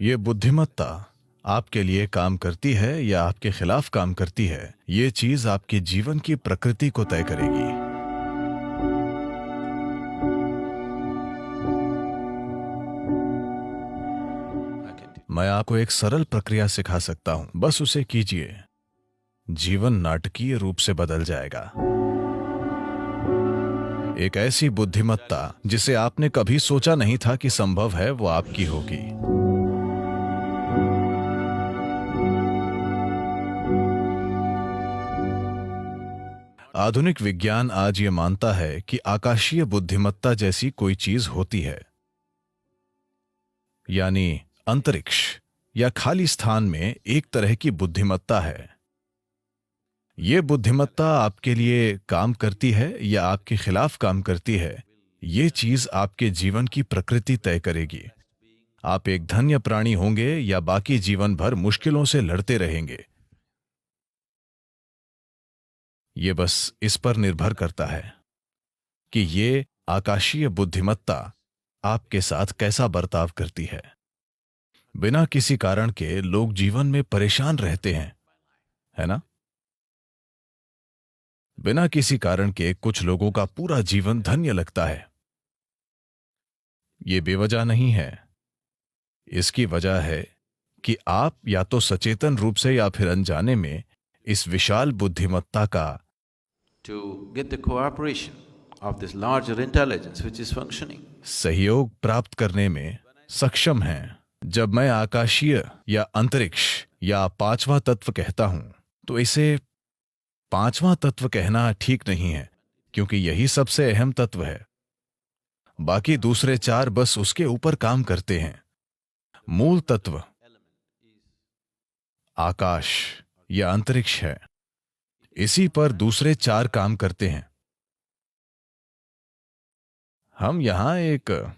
ये बुद्धिमत्ता आपके लिए काम करती है या आपके खिलाफ काम करती है, ये चीज आपके जीवन की प्रकृति को तय करेगी। मैं आपको एक सरल प्रक्रिया सिखा सकता हूं, बस उसे कीजिए। जीवन नाटकीय रूप से बदल जाएगा। एक ऐसी बुद्धिमत्ता जिसे आपने कभी सोचा नहीं था कि संभव है, वो आपकी होगी। आधुनिक विज्ञान आज ये मानता है कि आकाशीय बुद्धिमत्ता जैसी कोई चीज होती है, यानी अंतरिक्ष या खाली स्थान में एक तरह की बुद्धिमत्ता है। ये बुद्धिमत्ता आपके लिए काम करती है या आपके खिलाफ काम करती है, ये चीज आपके जीवन की प्रकृति तय करेगी। आप एक धन्य प्राणी होंगे या बाकी जीवन भर मुश्किलों से लड़ते रहेंगे, ये बस इस पर निर्भर करता है कि ये आकाशीय बुद्धिमत्ता आपके साथ कैसा बर्ताव करती है। बिना किसी कारण के लोग जीवन में परेशान रहते हैं, है ना? बिना किसी कारण के कुछ लोगों का पूरा जीवन धन्य लगता है। ये बेवजह नहीं है। इसकी वजह है कि आप या तो सचेतन रूप से या फिर अनजाने में इस विशाल बुद्धिमत्ता का to get the cooperation of this larger intelligence which is functioning. सहयोग प्राप्त करने में सक्षम हैं। जब मैं आकाशीय या अंतरिक्ष या पांचवा तत्व कहता हूं, तो इसे पांचवा तत्व कहना ठीक नहीं है, क्योंकि यही सबसे अहम तत्व है। बाकी दूसरे चार बस उसके ऊपर काम करते हैं। मूल तत्व आकाश या अंतरिक्ष है, इसी पर दूसरे चार काम करते हैं। हम यहां एक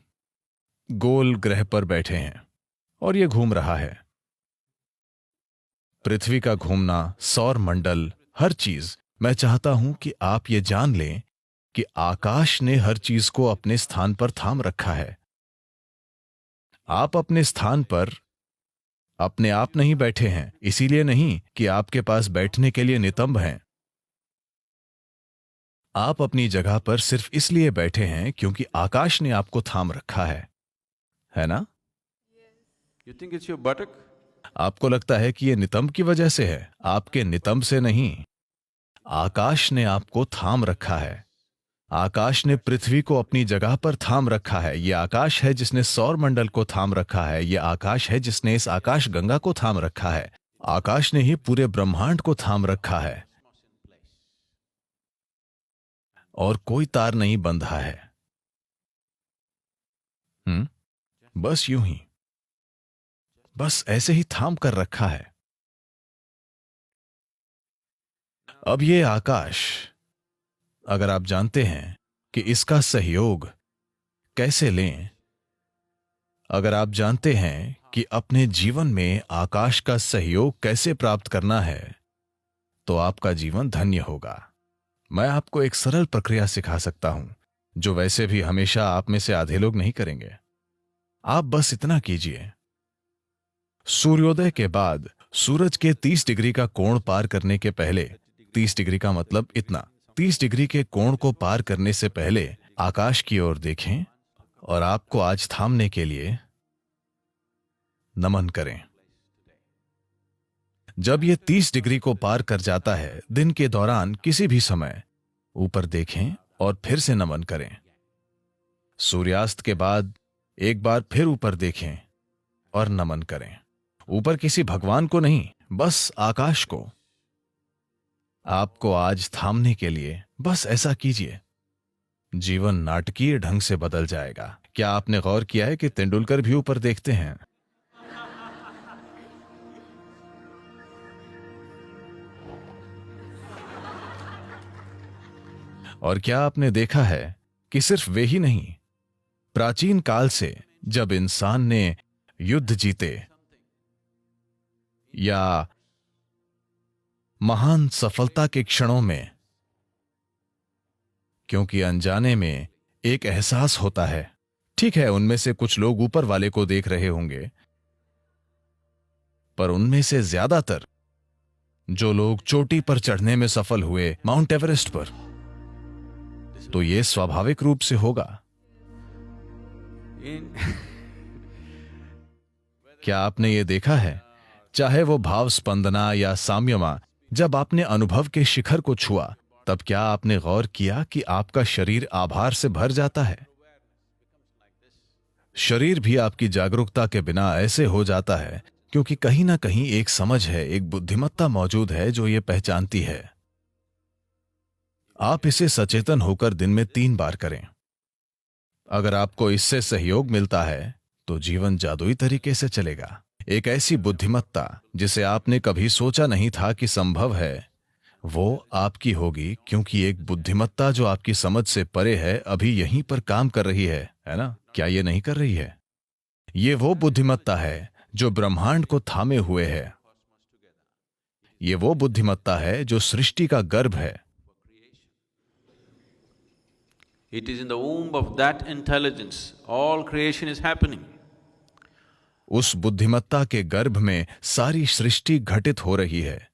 गोल ग्रह पर बैठे हैं और यह घूम रहा है। पृथ्वी का घूमना, सौर मंडल, हर चीज। मैं चाहता हूं कि आप ये जान लें कि आकाश ने हर चीज को अपने स्थान पर थाम रखा है। आप अपने स्थान पर अपने आप नहीं बैठे हैं, इसीलिए नहीं कि आपके पास बैठने के लिए नितंब हैं। आप अपनी जगह पर सिर्फ इसलिए बैठे हैं क्योंकि आकाश ने आपको थाम रखा है ना? You think it's your buttock? आपको लगता है कि यह नितंब की वजह से है, आपके नितंब से नहीं। आकाश ने आपको थाम रखा है। आकाश ने पृथ्वी को अपनी जगह पर थाम रखा है। यह आकाश है जिसने सौर मंडल को थाम रखा है। यह आकाश है जिसने इस आकाश गंगा को थाम रखा है। आकाश ने ही पूरे ब्रह्मांड को थाम रखा है और कोई तार नहीं बंधा है। बस यूं ही, बस ऐसे ही थाम कर रखा है। अब ये आकाश, अगर आप जानते हैं कि इसका सहयोग कैसे लें, अगर आप जानते हैं कि अपने जीवन में आकाश का सहयोग कैसे प्राप्त करना है, तो आपका जीवन धन्य होगा। मैं आपको एक सरल प्रक्रिया सिखा सकता हूं, जो वैसे भी हमेशा आप में से आधे लोग नहीं करेंगे। आप बस इतना कीजिए। सूर्योदय के बाद सूरज के 30 डिग्री का कोण पार करने के पहले, 30 डिग्री का मतलब इतना, 30 डिग्री के कोण को पार करने से पहले आकाश की ओर देखें और आपको आज थामने के लिए नमन करें। जब यह 30 डिग्री को पार कर जाता है, दिन के दौरान किसी भी समय ऊपर देखें और फिर से नमन करें। सूर्यास्त के बाद एक बार फिर ऊपर देखें और नमन करें। ऊपर किसी भगवान को नहीं, बस आकाश को। आपको आज थामने के लिए बस ऐसा कीजिए। जीवन नाटकीय ढंग से बदल जाएगा। क्या आपने गौर किया है कि तेंदुलकर भी ऊपर देखते हैं? और क्या आपने देखा है कि सिर्फ वे ही नहीं, प्राचीन काल से जब इंसान ने युद्ध जीते या महान सफलता के क्षणों में, क्योंकि अनजाने में एक एहसास होता है, ठीक है, उनमें से कुछ लोग ऊपर वाले को देख रहे होंगे, पर उनमें से ज्यादातर जो लोग चोटी पर चढ़ने में सफल हुए, माउंट एवरेस्ट पर, तो यह स्वाभाविक रूप से होगा। क्या आपने ये देखा है, चाहे वो भाव स्पंदना या साम्यमा, जब आपने अनुभव के शिखर को छुआ, तब क्या आपने गौर किया कि आपका शरीर आभार से भर जाता है? शरीर भी आपकी जागरूकता के बिना ऐसे हो जाता है, क्योंकि कहीं ना कहीं एक समझ है, एक बुद्धिमत्ता मौजूद है जो ये पहचानती है। आप इसे सचेतन होकर दिन में 3 बार करें। अगर आपको इससे सहयोग मिलता है तो जीवन जादुई तरीके से चलेगा। एक ऐसी बुद्धिमत्ता जिसे आपने कभी सोचा नहीं था कि संभव है, वो आपकी होगी, क्योंकि एक बुद्धिमत्ता जो आपकी समझ से परे है अभी यहीं पर काम कर रही है ना? क्या ये नहीं कर रही है? ये वो बुद्धिमत्ता है जो ब्रह्मांड को थामे हुए है। ये वो बुद्धिमत्ता है जो सृष्टि का गर्भ है। It is in the womb of that intelligence all creation is happening. उस बुद्धिमत्ता के गर्भ में सारी सृष्टि घटित हो रही है,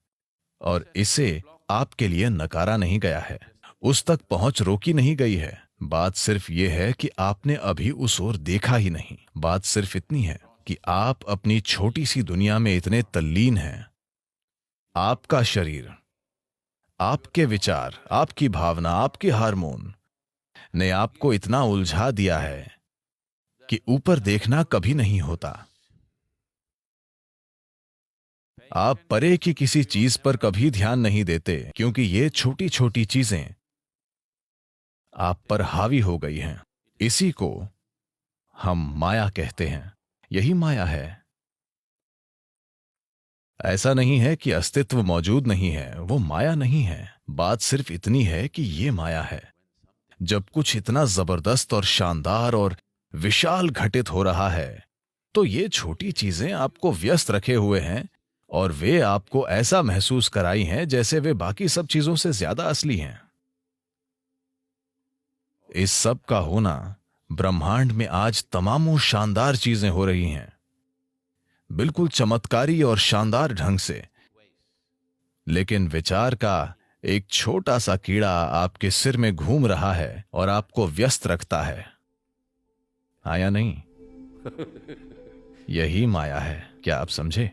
और इसे आपके लिए नकारा नहीं गया है, उस तक पहुंच रोकी नहीं गई है। बात सिर्फ यह है कि आपने अभी उस ओर देखा ही नहीं। बात सिर्फ इतनी है कि आप अपनी छोटी सी दुनिया में इतने तल्लीन हैं। आपका शरीर, आपके विचार, आपकी भावना, आपके हार्मोन ने आपको इतना उलझा दिया है कि ऊपर देखना कभी नहीं होता। आप परे की किसी चीज पर कभी ध्यान नहीं देते, क्योंकि ये छोटी छोटी चीजें आप पर हावी हो गई हैं। इसी को हम माया कहते हैं। यही माया है। ऐसा नहीं है कि अस्तित्व मौजूद नहीं है, वो माया नहीं है। बात सिर्फ इतनी है कि ये माया है। जब कुछ इतना जबरदस्त और शानदार और विशाल घटित हो रहा है, तो ये छोटी चीजें आपको व्यस्त रखे हुए हैं, और वे आपको ऐसा महसूस कराई हैं जैसे वे बाकी सब चीजों से ज्यादा असली हैं। इस सब का होना, ब्रह्मांड में आज तमामों शानदार चीजें हो रही हैं, बिल्कुल चमत्कारी और शानदार ढंग से, लेकिन विचार का एक छोटा सा कीड़ा आपके सिर में घूम रहा है और आपको व्यस्त रखता है। हाँ या नहीं? यही माया है। क्या आप समझे?